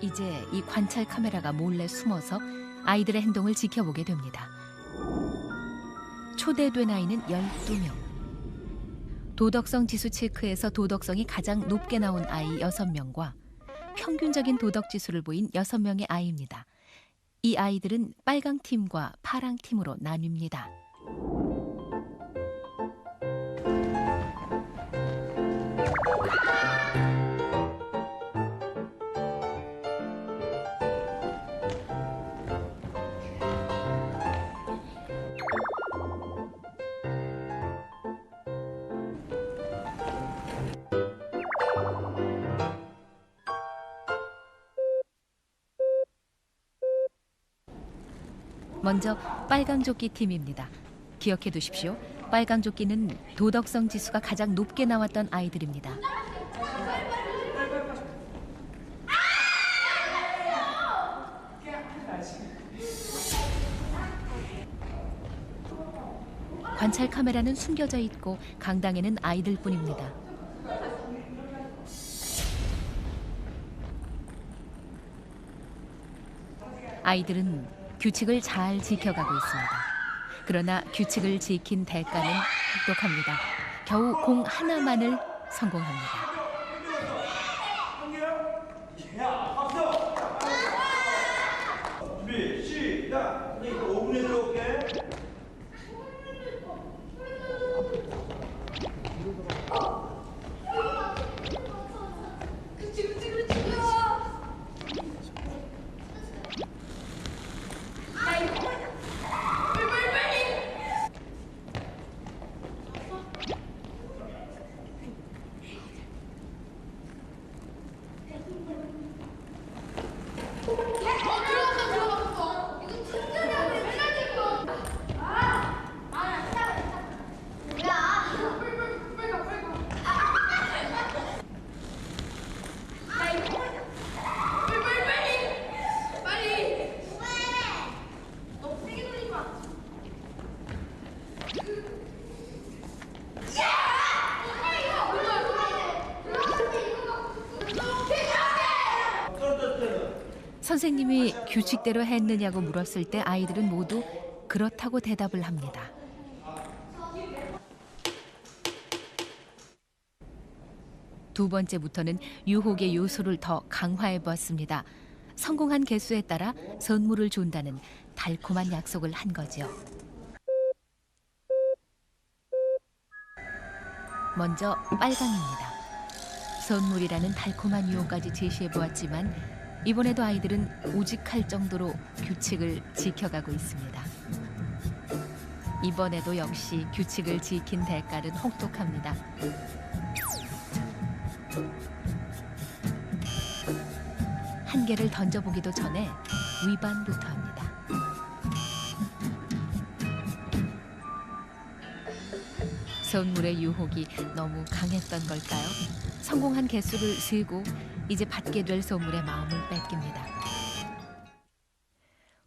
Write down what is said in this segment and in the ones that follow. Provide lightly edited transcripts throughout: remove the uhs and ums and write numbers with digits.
이제 이 관찰 카메라가 몰래 숨어서 아이들의 행동을 지켜보게 됩니다. 초대된 아이는 12명. 도덕성 지수 체크에서 도덕성이 가장 높게 나온 아이 6명과 평균적인 도덕 지수를 보인 6명의 아이입니다. 이 아이들은 빨강 팀과 파랑 팀으로 나뉩니다. 먼저 빨강조끼 팀입니다. 기억해 두십시오. 빨강조끼는 도덕성 지수가 가장 높게 나왔던 아이들입니다. 관찰 카메라는 숨겨져 있고 강당에는 아이들뿐입니다. 아이들은 규칙을 잘 지켜가고 있습니다. 그러나 규칙을 지킨 대가는 혹독합니다. 겨우 공 하나만을 성공합니다. 준비 시작. 선생님 5분에 들어올게. 선생님이 규칙대로 했느냐고 물었을 때 아이들은 모두 그렇다고 대답을 합니다. 두 번째부터는 유혹의 요소를 더 강화해 보았습니다. 성공한 개수에 따라 선물을 준다는 달콤한 약속을 한 거죠. 먼저 빨강입니다. 선물이라는 달콤한 유혹까지 제시해 보았지만 이번에도 아이들은 우직할 정도로 규칙을 지켜가고 있습니다. 이번에도 역시 규칙을 지킨 대가는 혹독합니다. 한 개를 던져보기도 전에 위반부터 합니다. 선물의 유혹이 너무 강했던 걸까요? 성공한 개수를 세고 이제 받게 될 선물의 마음을 뺏깁니다.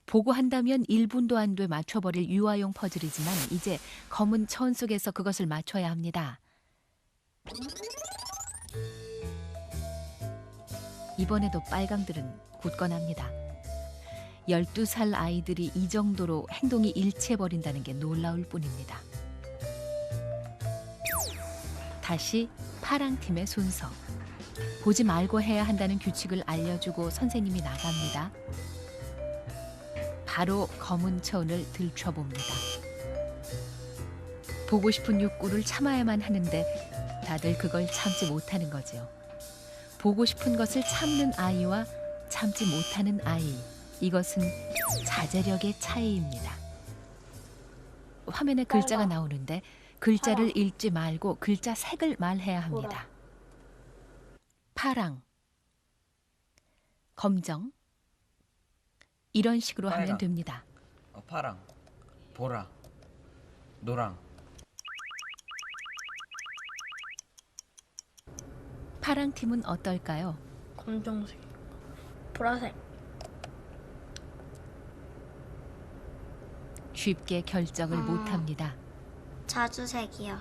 보고 한다면 1분도 안 돼 맞춰버릴 유아용 퍼즐이지만 이제 검은 천 속에서 그것을 맞춰야 합니다. 이번에도 빨강들은 굳건합니다. 12살 아이들이 이 정도로 행동이 일치해버린다는 게 놀라울 뿐입니다. 다시 파랑팀의 순서. 보지 말고 해야 한다는 규칙을 알려주고 선생님이 나갑니다. 바로 검은 천을 들춰봅니다. 보고 싶은 욕구를 참아야만 하는데 다들 그걸 참지 못하는 거죠. 보고 싶은 것을 참는 아이와 참지 못하는 아이, 이것은 자제력의 차이입니다. 화면에 글자가 나오는데 글자를 읽지 말고 글자 색을 말해야 합니다. 파랑, 검정, 이런 식으로 하면 됩니다. 파랑, 보라, 노랑. 파랑 팀은 어떨까요? 검정색, 보라색. 쉽게 결정을 못합니다. 자주색이요.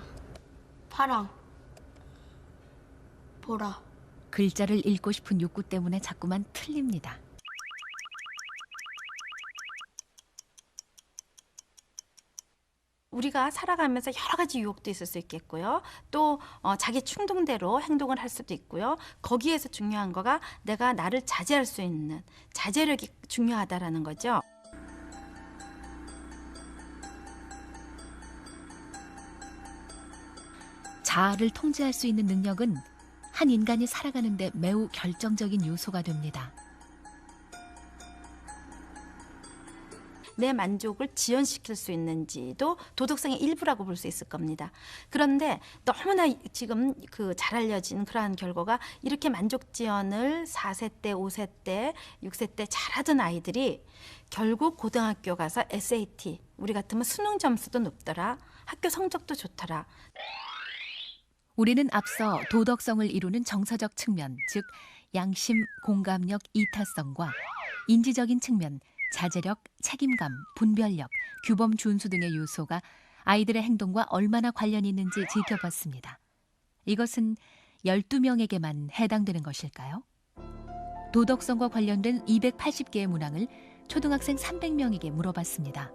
파랑, 보라. 글자를 읽고 싶은 욕구 때문에 자꾸만 틀립니다. 우리가 살아가면서 여러 가지 유혹도 있을 수 있겠고요. 또 자기 충동대로 행동을 할 수도 있고요. 거기에서 중요한 거가 내가 나를 자제할 수 있는 자제력이 중요하다라는 거죠. 자아를 통제할 수 있는 능력은 한 인간이 살아가는 데 매우 결정적인 요소가 됩니다. 내 만족을 지연시킬 수 있는지도 도덕성의 일부라고 볼 수 있을 겁니다. 그런데 너무나 지금 잘 알려진 그러한 결과가 이렇게 만족 지연을 4세 때, 5세 때, 6세 때 잘하던 아이들이 결국 고등학교 가서 SAT, 우리 같으면 수능 점수도 높더라, 학교 성적도 좋더라. 우리는 앞서 도덕성을 이루는 정서적 측면, 즉 양심, 공감력, 이타성과 인지적인 측면, 자제력, 책임감, 분별력, 규범 준수 등의 요소가 아이들의 행동과 얼마나 관련이 있는지 지켜봤습니다. 이것은 12명에게만 해당되는 것일까요? 도덕성과 관련된 280개의 문항을 초등학생 300명에게 물어봤습니다.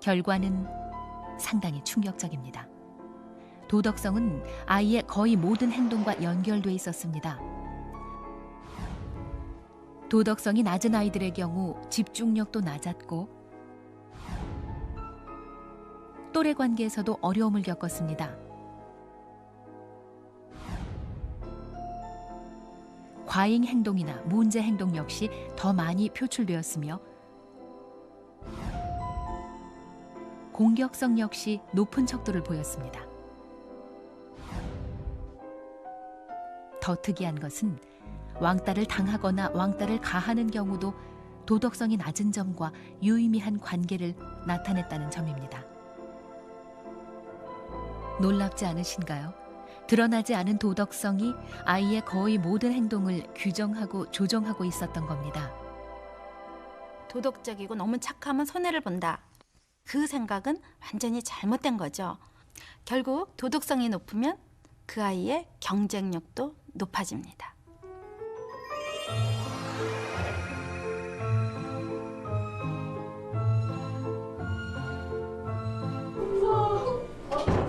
결과는 상당히 충격적입니다. 도덕성은 아이의 거의 모든 행동과 연결돼 있었습니다. 도덕성이 낮은 아이들의 경우 집중력도 낮았고 또래 관계에서도 어려움을 겪었습니다. 과잉 행동이나 문제 행동 역시 더 많이 표출되었으며 공격성 역시 높은 척도를 보였습니다. 더 특이한 것은 왕따를 당하거나 왕따를 가하는 경우도 도덕성이 낮은 점과 유의미한 관계를 나타냈다는 점입니다. 놀랍지 않으신가요? 드러나지 않은 도덕성이 아이의 거의 모든 행동을 규정하고 조정하고 있었던 겁니다. 도덕적이고 너무 착하면 손해를 본다. 그 생각은 완전히 잘못된 거죠. 결국 도덕성이 높으면 그 아이의 경쟁력도 높아집니다.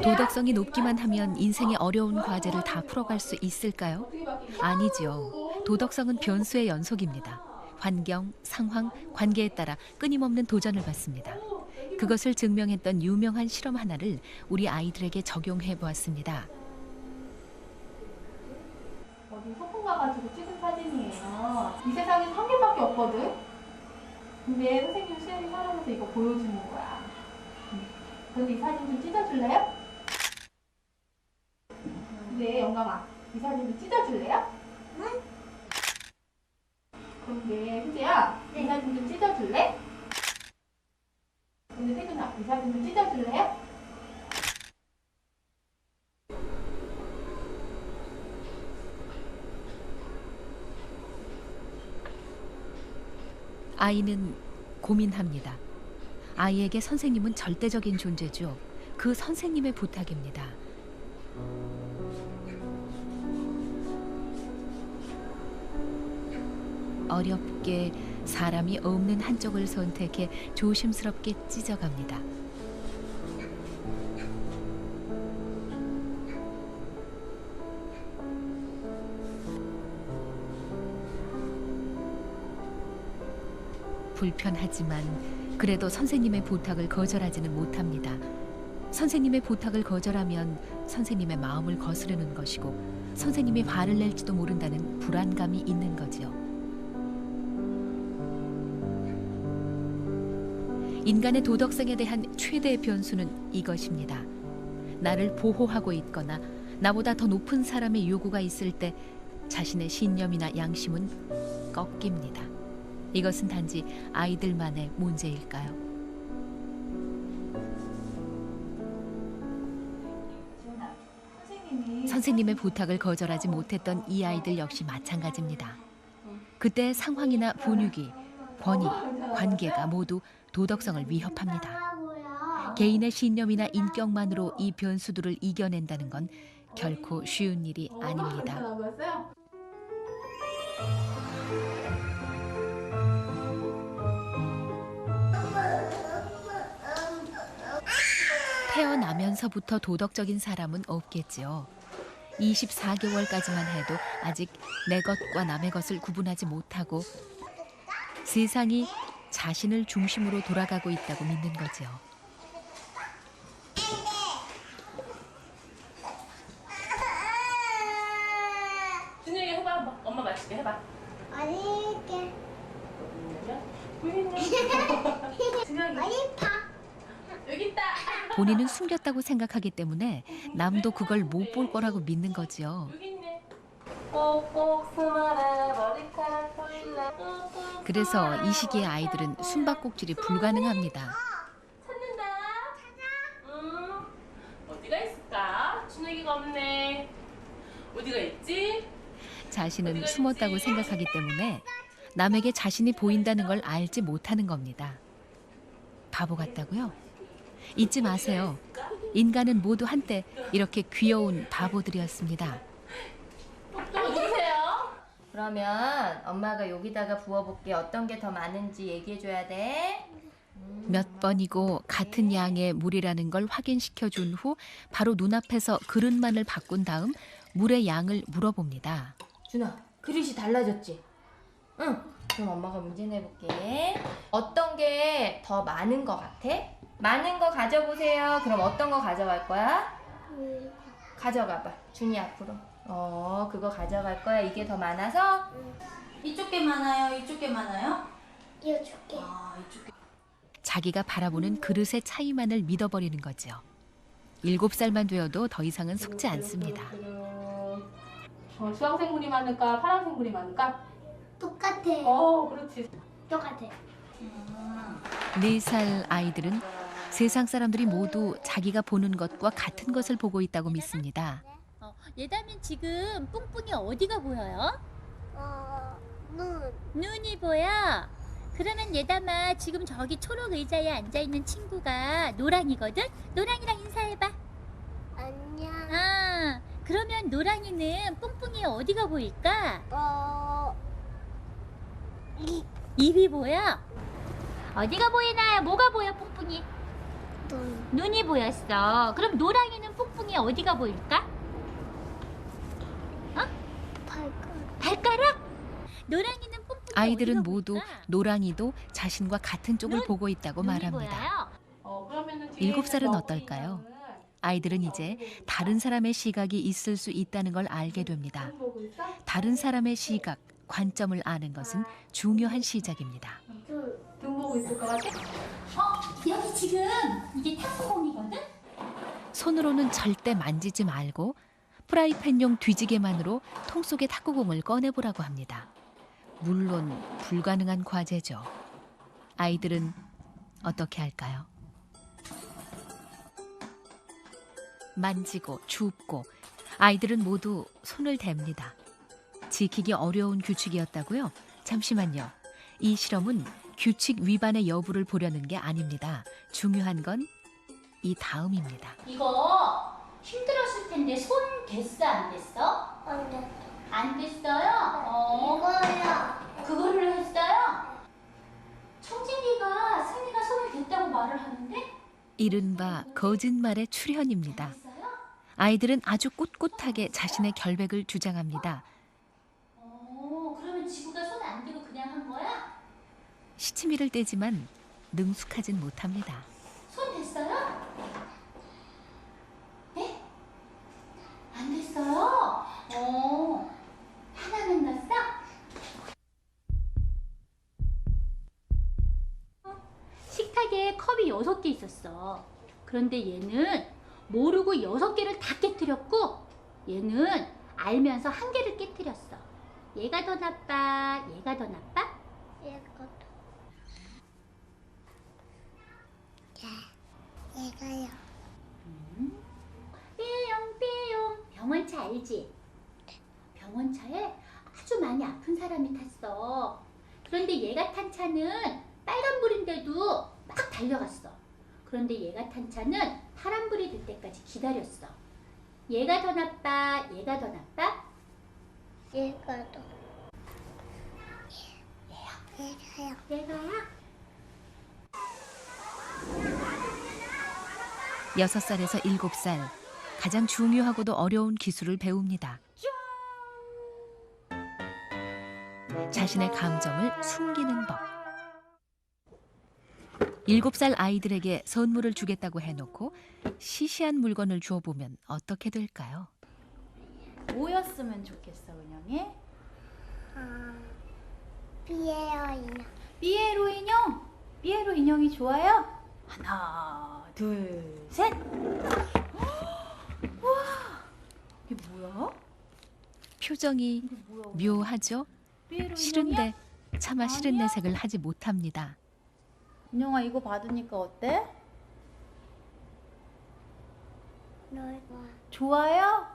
도덕성이 높기만 하면 인생의 어려운 과제를 다 풀어갈 수 있을까요? 아니죠. 도덕성은 변수의 연속입니다. 환경, 상황, 관계에 따라 끊임없는 도전을 받습니다. 그것을 증명했던 유명한 실험 하나를 우리 아이들에게 적용해 보았습니다. 어디 소풍 가가지고 찍은 사진이에요. 이 세상에 3개밖에 없거든? 근데 선생님 시험이 살아면서 이거 보여주는 거야. 그런데 이 사진 좀 찢어줄래요? 네, 영감아. 이 사진 좀 찢어줄래요? 응? 그런데 희재야, 이 사진 좀 찢어줄래? 근데 태균아, 이 사진 좀 찢어줄래요? 아이는 고민합니다. 아이에게 선생님은 절대적인 존재죠. 그 선생님의 부탁입니다. 어렵게 사람이 없는 한쪽을 선택해 조심스럽게 찢어갑니다. 불편하지만 그래도 선생님의 부탁을 거절하지는 못합니다. 선생님의 부탁을 거절하면 선생님의 마음을 거스르는 것이고 선생님이 화를 낼지도 모른다는 불안감이 있는 거죠. 인간의 도덕성에 대한 최대의 변수는 이것입니다. 나를 보호하고 있거나 나보다 더 높은 사람의 요구가 있을 때 자신의 신념이나 양심은 꺾입니다. 이것은 단지 아이들만의 문제일까요? 선생님의 부탁을 거절하지 못했던 이 아이들 역시 마찬가지입니다. 그때 상황이나 분위기, 권위, 관계가 모두 도덕성을 위협합니다. 개인의 신념이나 인격만으로 이 변수들을 이겨낸다는 건 결코 쉬운 일이 아닙니다. 태어나면서부터 도덕적인 사람은 없겠지요. 24개월까지만 해도 아직 내 것과 남의 것을 구분하지 못하고 세상이 자신을 중심으로 돌아가고 있다고 믿는 거지요. 준영이 해봐. 한번. 엄마 맛있게 해봐. 어리게 준영이 어리파 여기 있다. 본인은 숨겼다고 생각하기 때문에 남도 그걸 못 볼 거라고 믿는 거지요. 여기 있네. 꼭꼭 숨어라 머리카락 보일라. 꼭꼭 그래서 이 시기의 아이들은 숨바꼭질이 불가능합니다. 찾는다. 어디가 있을까? 준혁이가 없네. 어디가 있지? 자신은 숨었다고 생각하기 때문에 남에게 자신이 보인다는 걸 알지 못하는 겁니다. 바보 같다고요? 잊지 마세요. 인간은 모두 한때 이렇게 귀여운 바보들이었습니다. 또 누구세요? 그러면 엄마가 여기다가 부어볼게. 어떤 게 더 많은지 얘기해줘야 돼. 몇 번이고 같은 양의 물이라는 걸 확인시켜 준 후 바로 눈앞에서 그릇만을 바꾼 다음 물의 양을 물어봅니다. 준아, 그릇이 달라졌지? 응. 그럼 엄마가 문제 내볼게. 어떤 게 더 많은 거 같아? 많은 거 가져보세요. 그럼 어떤 거 가져갈 거야? 가져가봐. 준이 앞으로. 그거 가져갈 거야. 이게 더 많아서? 이쪽 게 많아요? 이쪽 게 많아요? 이거 줄게 자기가 바라보는 그릇의 차이만을 믿어버리는 거죠. 7살만 되어도 더 이상은 속지 않습니다. 주황색 물이 많을까? 파란색 물이 많을까? 똑같아 그렇지. 똑같아 4살 아이들은 세상 사람들이 모두 자기가 보는 것과 같은 것을 보고 있다고 믿습니다. 예담이 지금 뿡뿡이 어디가 보여요? 눈 눈이 보여? 그러면 예담아 지금 저기 초록 의자에 앉아있는 친구가 노랑이거든? 노랑이랑 인사해봐. 안녕 그러면 노랑이는 뿡뿡이 어디가 보일까? 입이 보여? 어디가 보이나요? 뭐가 보여 뿡뿡이? 눈 눈이 보였어. 그럼 노랑이는 뿡뿡이 어디가 보일까? 발가락 발가락? 노랑이는 뿡뿡이 아이들은 어디가 모두 보일까? 노랑이도 자신과 같은 쪽을 눈? 보고 있다고 눈이 말합니다. 보여요? 그러면은 뒤에 7살은 있는 어떨까요? 너구리는 아이들은 이제 다른 사람의 시각이 있을 수 있다는 걸 알게 됩니다. 눈 보고 있어? 다른 사람의 시각, 관점을 아는 것은 중요한 시작입니다. 눈 보고 있을 것 같아? 여기 지금 이게 탁구공이거든? 손으로는 절대 만지지 말고 프라이팬용 뒤지개만으로 통 속의 탁구공을 꺼내보라고 합니다. 물론 불가능한 과제죠. 아이들은 어떻게 할까요? 만지고 줍고 아이들은 모두 손을 댑니다. 지키기 어려운 규칙이었다고요? 잠시만요. 이 실험은 규칙 위반의 여부를 보려는 게 아닙니다. 중요한 건 이 다음입니다. 이거 힘들었을 텐데 손 됐어 안 됐어? 안돼 안 됐어요? 이거야 그거를 했어요? 청진이가 승리가 손을 댔다고 말을 하는데? 이른바 거짓말의 출현입니다. 됐어요? 아이들은 아주 꿋꿋하게 자신의 결백을 주장합니다. 그러면 지구가 손 안 대고 그냥 한 거야? 시치미를 떼지만 능숙하진 못합니다. 손 됐어요? 네? 안 됐어요? 하나는 났어? 식탁에 컵이 6개 있었어. 그런데 얘는 모르고 6개를 다 깨뜨렸고 얘는 알면서 1개를 깨뜨렸어. 얘가 더 나빠? 얘가 더 나빠? 얘가요 삐용삐용 병원차 알지? 병원차에 아주 많이 아픈 사람이 탔어. 그런데 얘가 탄 차는 빨간불인데도 막 달려갔어. 그런데 얘가 탄 차는 파란불이 될 때까지 기다렸어. 얘가 더 나빠? 얘가 더 나빠? 얘가도 얘가요 얘가야? 6살에서 7살, 가장 중요하고도 어려운 기술을 배웁니다. 자신의 감정을 숨기는 법. 7살 아이들에게 선물을 주겠다고 해놓고 시시한 물건을 주어보면 어떻게 될까요? 뭐였으면 좋겠어, 은영이? 피에어 인형. 삐에로 인형? 삐에로 인형이 좋아요? 하나, 둘, 셋! 우와! 이게 뭐야? 표정이 이게 뭐야? 묘하죠? 삐에로 싫은데 인형이야? 차마 싫은 내색을 하지 못합니다. 인형아, 이거 받으니까 어때? 널 봐. 좋아요?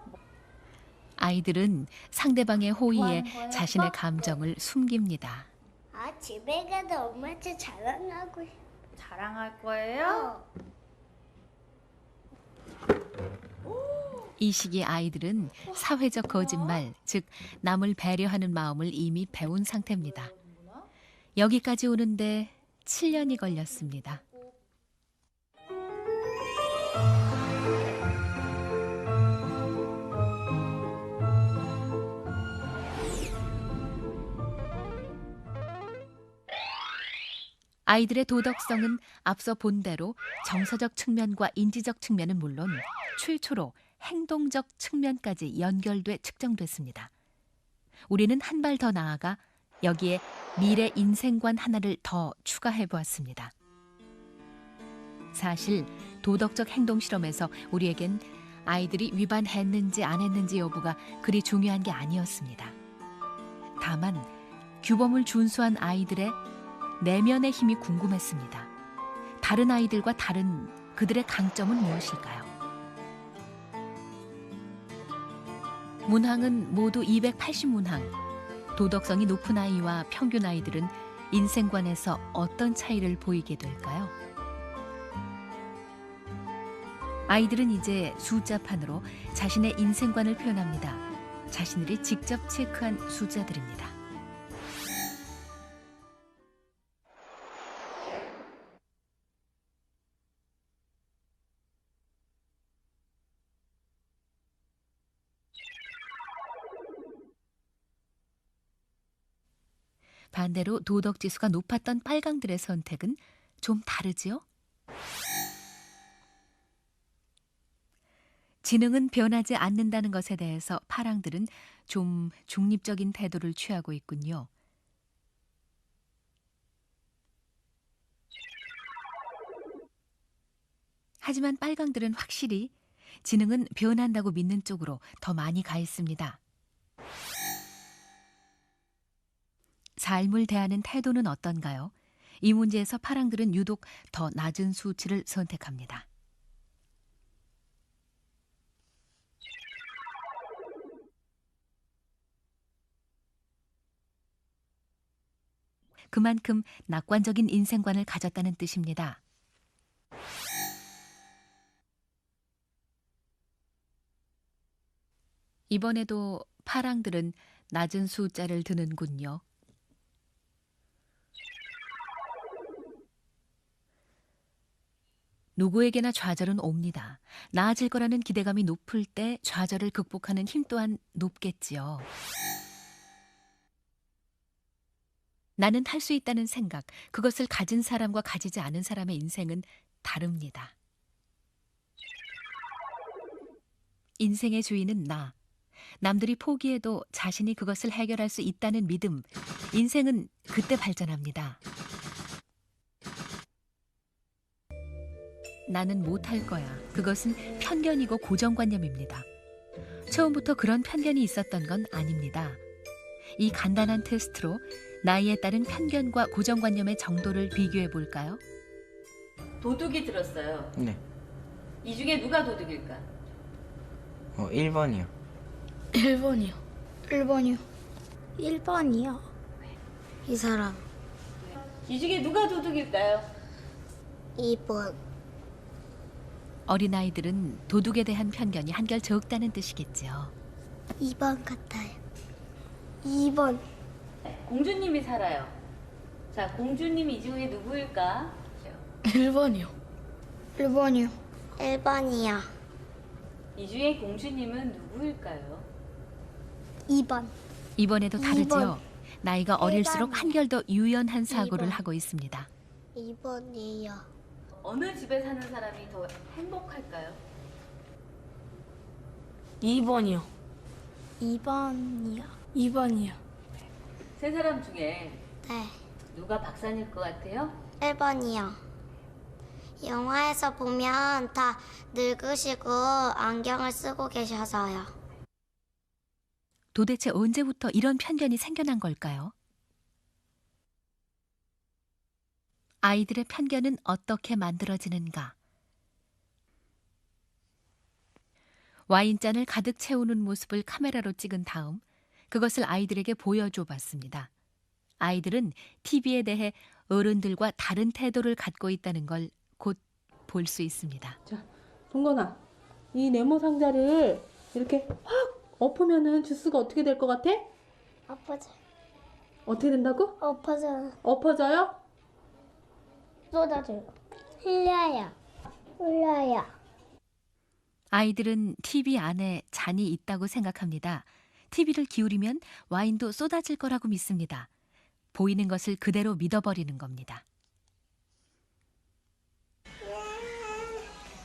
아이들은 상대방의 호의에 좋아하는 거예요? 자신의 감정을 숨깁니다. 아, 집에 가서 엄마한테 자랑하고 싶어. 자랑할 거예요? 이 시기 아이들은 사회적 거짓말, 즉 남을 배려하는 마음을 이미 배운 상태입니다. 여기까지 오는데 7년이 걸렸습니다. 아이들의 도덕성은 앞서 본 대로 정서적 측면과 인지적 측면은 물론 최초로 행동적 측면까지 연결돼 측정됐습니다. 우리는 한 발 더 나아가 여기에 미래 인생관 하나를 더 추가해 보았습니다. 사실 도덕적 행동 실험에서 우리에겐 아이들이 위반했는지 안 했는지 여부가 그리 중요한 게 아니었습니다. 다만 규범을 준수한 아이들의 내면의 힘이 궁금했습니다. 다른 아이들과 다른 그들의 강점은 무엇일까요? 문항은 모두 280문항. 도덕성이 높은 아이와 평균 아이들은 인생관에서 어떤 차이를 보이게 될까요? 아이들은 이제 숫자판으로 자신의 인생관을 표현합니다. 자신들이 직접 체크한 숫자들입니다. 반대로 도덕지수가 높았던 빨강들의 선택은 좀 다르지요? 지능은 변하지 않는다는 것에 대해서 파랑들은 좀 중립적인 태도를 취하고 있군요. 하지만 빨강들은 확실히 지능은 변한다고 믿는 쪽으로 더 많이 가 있습니다. 삶을 대하는 태도는 어떤가요? 이 문제에서 파랑들은 유독 더 낮은 수치를 선택합니다. 그만큼 낙관적인 인생관을 가졌다는 뜻입니다. 이번에도 파랑들은 낮은 숫자를 드는군요. 누구에게나 좌절은 옵니다. 나아질 거라는 기대감이 높을 때 좌절을 극복하는 힘 또한 높겠지요. 나는 할 수 있다는 생각, 그것을 가진 사람과 가지지 않은 사람의 인생은 다릅니다. 인생의 주인은 나. 남들이 포기해도 자신이 그것을 해결할 수 있다는 믿음. 인생은 그때 발전합니다. 나는 못할 거야. 그것은 편견이고 고정관념입니다. 처음부터 그런 편견이 있었던 건 아닙니다. 이 간단한 테스트로 나이에 따른 편견과 고정관념의 정도를 비교해 볼까요? 도둑이 들었어요. 네. 이 중에 누가 도둑일까? 1번이요. 1번이요. 1번이요. 1번이요. 이 사람. 이 중에 누가 도둑일까요? 2번. 어린아이들은 도둑에 대한 편견이 한결 적다는 뜻이겠죠. 2번 같아요. 2번. 공주님이 살아요. 자, 공주님 이 중에 누구일까? 1번이요. 1번이요. 1번이요. 이 중에 공주님은 누구일까요? 2번. 이번에도 다르지요. 나이가 어릴수록 일반이요. 한결 더 유연한 사고를 2번. 하고 있습니다. 2번이요. 어느 집에 사는 사람이 더 행복할까요? 2번이요. 2번이요. 2번이요. 세 사람 중에 네. 누가 박사일 것 같아요? 1번이요. 영화에서 보면 다 늙으시고 안경을 쓰고 계셔서요. 도대체 언제부터 이런 편견이 생겨난 걸까요? 아이들의 편견은 어떻게 만들어지는가? 와인잔을 가득 채우는 모습을 카메라로 찍은 다음 그것을 아이들에게 보여줘 봤습니다. 아이들은 TV에 대해 어른들과 다른 태도를 갖고 있다는 걸 곧 볼 수 있습니다. 자, 동건아, 이 네모 상자를 이렇게 확 엎으면은 주스가 어떻게 될 것 같아? 엎어져. 어떻게 된다고? 엎어져. 엎어져요? 쏟아져요. 흘려요. 흘려요. 아이들은 TV 안에 잔이 있다고 생각합니다. TV를 기울이면 와인도 쏟아질 거라고 믿습니다. 보이는 것을 그대로 믿어버리는 겁니다.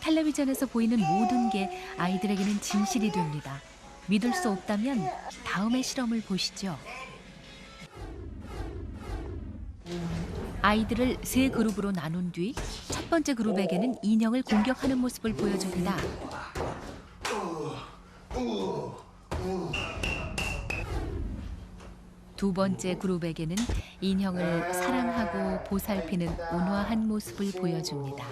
텔레비전에서 보이는 모든 게 아이들에게는 진실이 됩니다. 믿을 수 없다면 다음의 실험을 보시죠. 아이들을 세 그룹으로 나눈 뒤 첫 번째 그룹에게는 인형을 공격하는 모습을 보여줍니다. 두 번째 그룹에게는 인형을 사랑하고 보살피는 온화한 모습을 보여줍니다.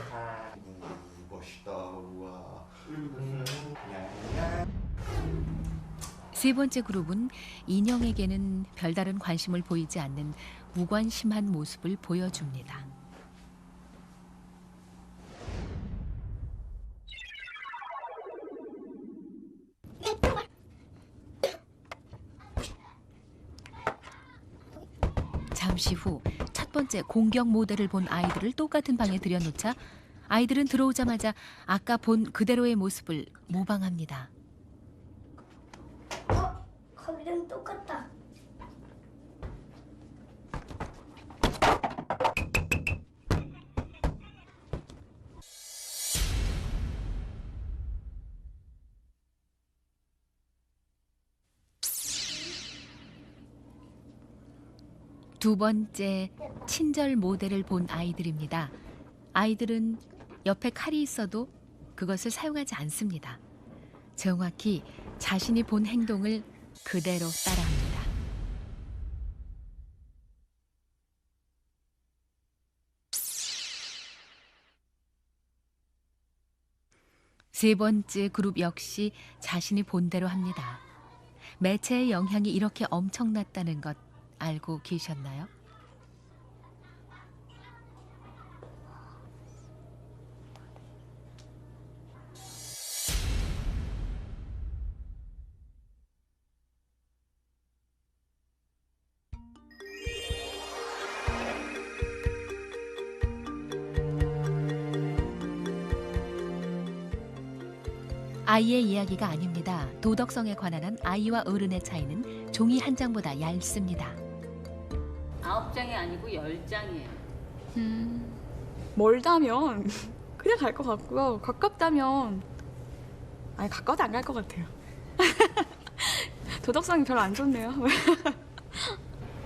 세 번째 그룹은 인형에게는 별다른 관심을 보이지 않는 무관심한 모습을 보여줍니다. 잠시 후 첫 번째 공격 모델을 본 아이들을 똑같은 방에 들여놓자 아이들은 들어오자마자 아까 본 그대로의 모습을 모방합니다. 거기랑 똑같다. 두 번째 친절 모델을 본 아이들입니다. 아이들은 옆에 칼이 있어도 그것을 사용하지 않습니다. 정확히 자신이 본 행동을 그대로 따라합니다. 세 번째 그룹 역시 자신이 본 대로 합니다. 매체의 영향이 이렇게 엄청났다는 것 알고 계셨나요? 아이의 이야기가 아닙니다. 도덕성에 관한 한 아이와 어른의 차이는 종이 한 장보다 얇습니다. 9장이 아니고 10장이에요. 멀다면 그냥 갈 것 같고요. 가깝다면 아니 가까워도 안 갈 것 같아요. 도덕성이 별로 안 좋네요.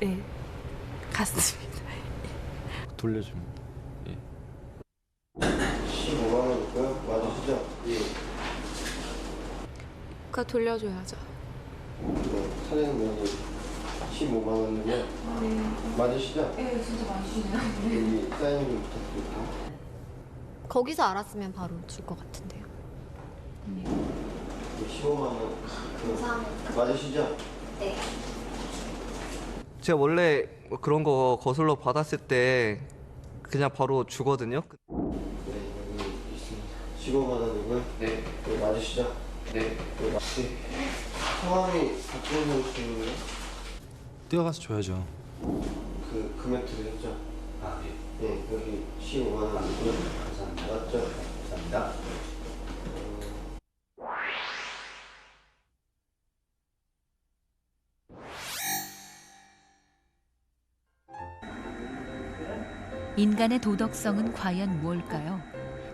네, 갔습니다. 돌려주면. 예. 15만 원일까요? 맞으시죠? 예. 그거 돌려줘야죠. 네, 사장님 여기 15만 원이면 네. 맞으시죠? 네, 진짜 맞으시네요. 여기 사인 좀 부탁드릴게요. 거기서 알았으면 바로 줄 것 같은데요. 15만 원. 감사합니다. 맞으시죠? 네. 제가 원래 그런 거 거슬러 받았을 때 그냥 바로 주거든요. 네, 여기 있습니다. 15만 원이고요. 네. 네, 맞으시죠? 네. 네, 맞지. 성함이 박준호 씨인가요? 뛰어가서 줘야죠. 그 금액 드렸죠? 아, 네. 네, 여기 15만 원이고요. 감사합니다. 맞죠? 감사합니다. 인간의 도덕성은 과연 무엇일까요?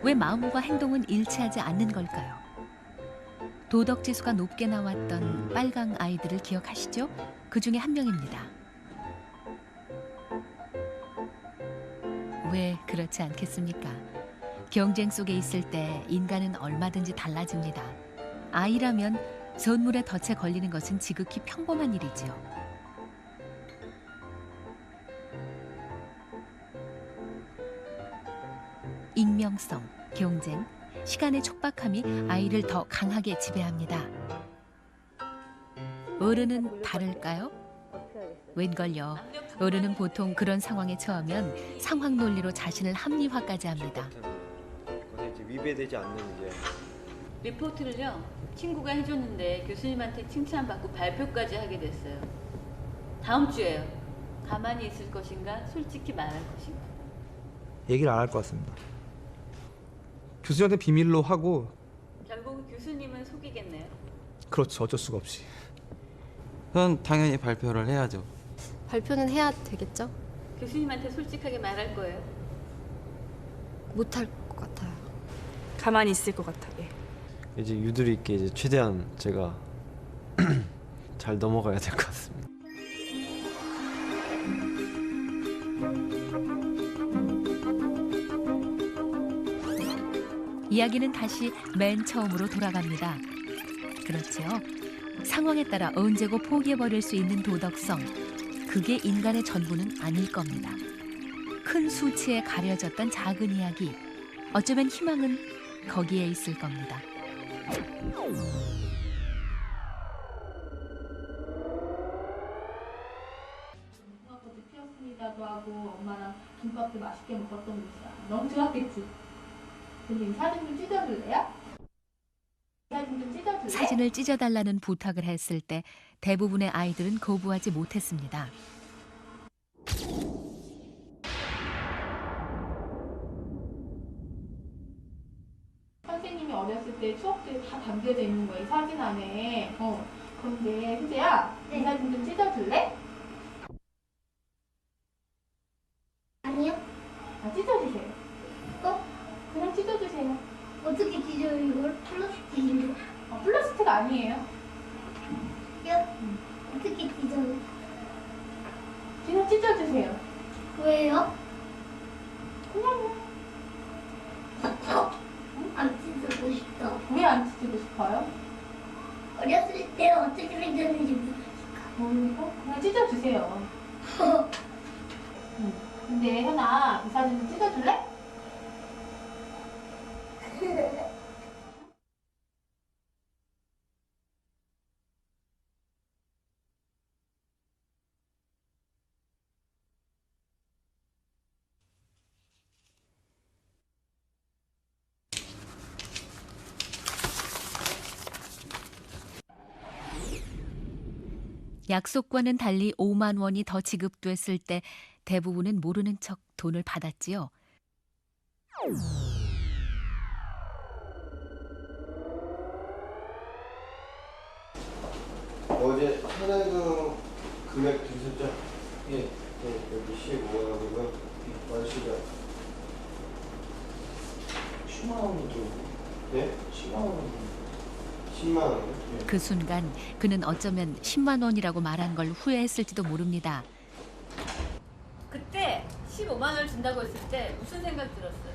왜 마음과 행동은 일치하지 않는 걸까요? 도덕 지수가 높게 나왔던 빨강 아이들을 기억하시죠? 그 중에 한 명입니다. 왜 그렇지 않겠습니까? 경쟁 속에 있을 때 인간은 얼마든지 달라집니다. 아이라면 선물에 덫에 걸리는 것은 지극히 평범한 일이지요. 익명성, 경쟁, 시간의 촉박함이 아이를 더 강하게 지배합니다. 어른은 다를까요? 웬걸요. 어른은 보통 그런 상황에 처하면 상황 논리로 자신을 합리화까지 합니다. 그것에 이제 위배되지 않는 이제 리포트를요 친구가 해줬는데 교수님한테 칭찬받고 발표까지 하게 됐어요. 다음 주에요. 가만히 있을 것인가 솔직히 말할 것인가. 얘기를 안 할 것 같습니다. 교수님한테 비밀로 하고. 결국 교수님은 속이겠네요. 그렇죠. 어쩔 수가 없이. 그건 당연히 발표를 해야죠. 발표는 해야 되겠죠? 교수님한테 솔직하게 말할 거예요. 못할 것 같아요. 가만히 있을 것 같아. 예. 이제 유두리 있게 이제 최대한 제가 잘 넘어가야 될 것 같습니다. 이야기는 다시 맨 처음으로 돌아갑니다. 그렇죠. 상황에 따라 언제고 포기해버릴 수 있는 도덕성. 그게 인간의 전부는 아닐 겁니다. 큰 수치에 가려졌던 작은 이야기. 어쩌면 희망은 거기에 있을 겁니다. 무궁화꽃이 피었습니다도 하고 엄마랑 김밥도 맛있게 먹었던 곳이야. 너무 좋았겠지? 근데 이 사진 좀 찢어줄래요? 사진 좀 찢어줄래? 사진을 찢어달라는 부탁을 했을 때 대부분의 아이들은 거부하지 못했습니다. 선생님이 어렸을 때 추억들이 다 담겨져 있는 거야, 이 사진 안에. 그런데 희재야, 이 사진 좀 찢어줄래? 아니요. 찢어주세요. 그냥 찢어주세요. 어떻게 찢어요 이걸? 플라스틱인데. 플라스틱 아니에요. 야, 어떻게 찢어요? 그냥 찢어주세요. 왜요? 그냥요. 안 찢고 싶다. 왜 안 찢고 싶어요? 어렸을 때 어떻게 생겼는지 모르고 그냥 찢어주세요. 근데 현아, 이 사진 좀 찢어줄래? 약속과는 달리 5만 원이 더 지급됐을 때 대부분은 모르는 척 돈을 받았지요. 어제 현행금 금액 주셨죠? 예. 네, 여기 15만 원이고요. 맞으시죠? 10만 원도. 네? 10만 원. 10만 원이요? 그 순간 그는 어쩌면 10만 원이라고 말한 걸 후회했을지도 모릅니다. 그때 15만 원을 준다고 했을 때 무슨 생각 들었어요?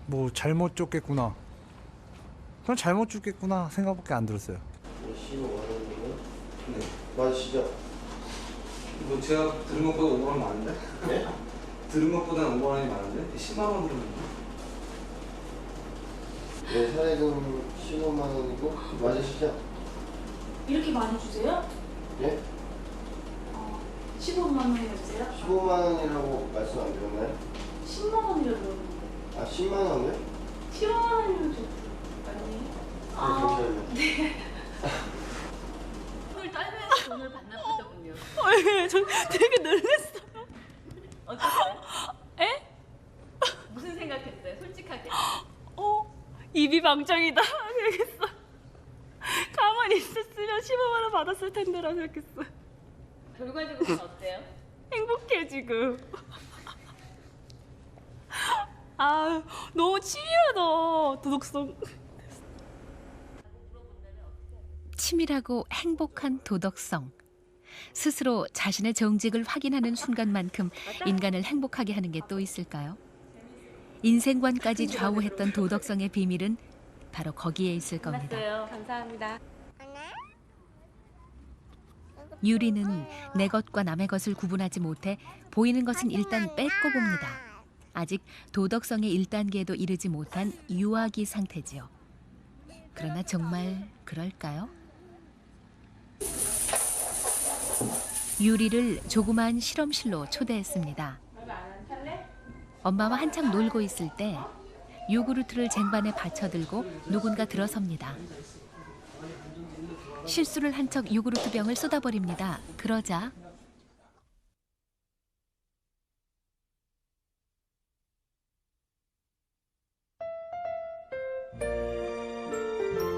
뭐 잘못 줬겠구나. 그냥 잘못 줬겠구나 생각밖에 안 들었어요. 15만 원이고요. 네. 맞으시죠? 뭐 제가 들은 것보다 5만 원 많은데? 네? 들은 것보다는 5만 원이 많은데? 10만 원이면. 네, 사례금 15만 원이고 맞으시죠? 이렇게 많이 주세요? 예? 15만 원이었어요? 15만 원이라고 말씀 안 드렸나요? 10만 원이라고 들었는데. 아, 10만 원이요? 15만 원이면 좀 아니에요? 잠시만요. 네. 돈을 떨면서 돈을 받나 보더군요. 저 되게 놀랐어요. 어떠세요? 에? 무슨 생각했어요? 솔직하게. 입이 방정이다. 그러겠어. 가만히 있었으면 15만 원 받았을 텐데라고 생각했어. 결과적으로는 어때요? 행복해 지금. 아 너무 치밀하다 도덕성. 치밀하고 행복한 도덕성. 스스로 자신의 정직을 확인하는 순간만큼 인간을 행복하게 하는 게 또 있을까요? 인생관까지 좌우했던 도덕성의 비밀은 바로 거기에 있을 겁니다. 감사합니다. 유리는 내 것과 남의 것을 구분하지 못해 보이는 것은 일단 뺏고 봅니다. 아직 도덕성의 1단계에도 이르지 못한 유아기 상태지요. 그러나 정말 그럴까요? 유리를 조그마한 실험실로 초대했습니다. 엄마와 한창 놀고 있을 때 요구르트를 쟁반에 받쳐들고 누군가 들어섭니다. 실수를 한 척 요구르트 병을 쏟아버립니다. 그러자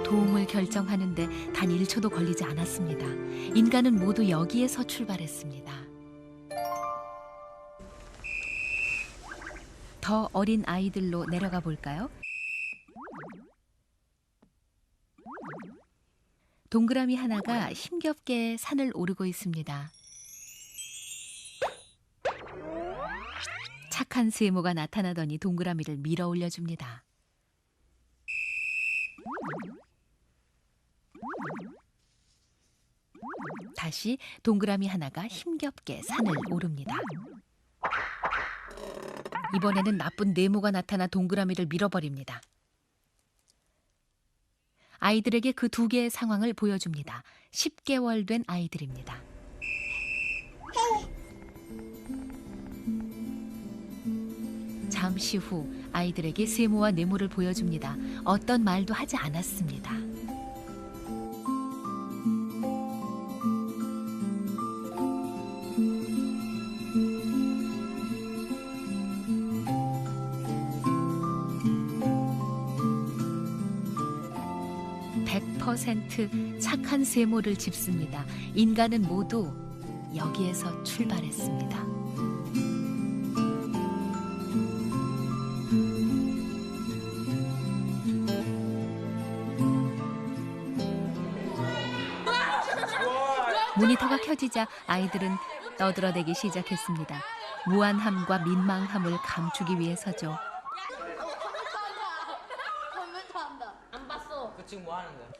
도움을 결정하는데 단 1초도 걸리지 않았습니다. 인간은 모두 여기에서 출발했습니다. 더 어린 아이들로 내려가 볼까요? 동그라미 하나가 힘겹게 산을 오르고 있습니다. 착한 세모가 나타나더니 동그라미를 밀어 올려줍니다. 다시 동그라미 하나가 힘겹게 산을 오릅니다. 이번에는 나쁜 네모가 나타나 동그라미를 밀어버립니다. 아이들에게 그 2개의 상황을 보여줍니다. 10개월 된 아이들입니다. 잠시 후 아이들에게 세모와 네모를 보여줍니다. 어떤 말도 하지 않았습니다. 착한 세모를 짚습니다. 인간은 모두 여기에서 출발했습니다. 모니터가 켜지자 아이들은 떠들어대기 시작했습니다. 무안함과 민망함을 감추기 위해서죠.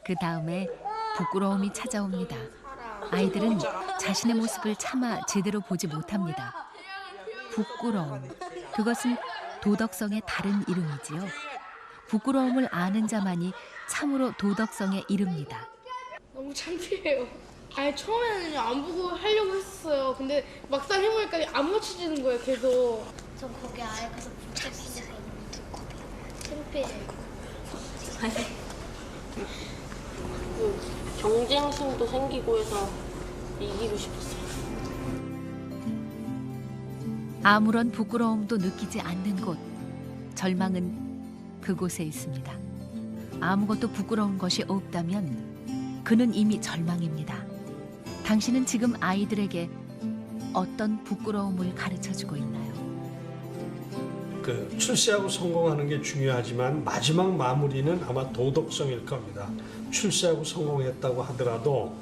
그 다음에 부끄러움이 찾아옵니다. 아이들은 자신의 모습을 차마 제대로 보지 못합니다. 부끄러움, 그것은 도덕성의 다른 이름이지요. 부끄러움을 아는 자만이 참으로 도덕성에 이릅니다. 너무 창피해요. 아니 처음에는 안 보고 하려고 했었어요. 근데 막상 해보니까 안 맞춰지는 거예요, 계속. 전 거기 아예 가서 붙잡히니까 너무 두껍고 창피해요. 경쟁심도 생기고 해서 이기고 싶었어요. 아무런 부끄러움도 느끼지 않는 곳, 절망은 그곳에 있습니다. 아무것도 부끄러운 것이 없다면 그는 이미 절망입니다. 당신은 지금 아이들에게 어떤 부끄러움을 가르쳐주고 있나요? 출세하고 성공하는 게 중요하지만 마지막 마무리는 아마 도덕성일 겁니다. 출세하고 성공했다고 하더라도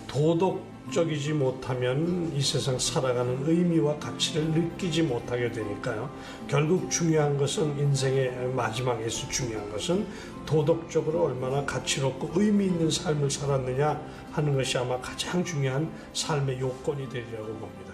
도덕적이지 못하면 이 세상 살아가는 의미와 가치를 느끼지 못하게 되니까요. 결국 중요한 것은 인생의 마지막에서 중요한 것은 도덕적으로 얼마나 가치롭고 의미 있는 삶을 살았느냐 하는 것이 아마 가장 중요한 삶의 요건이 되리라고 봅니다.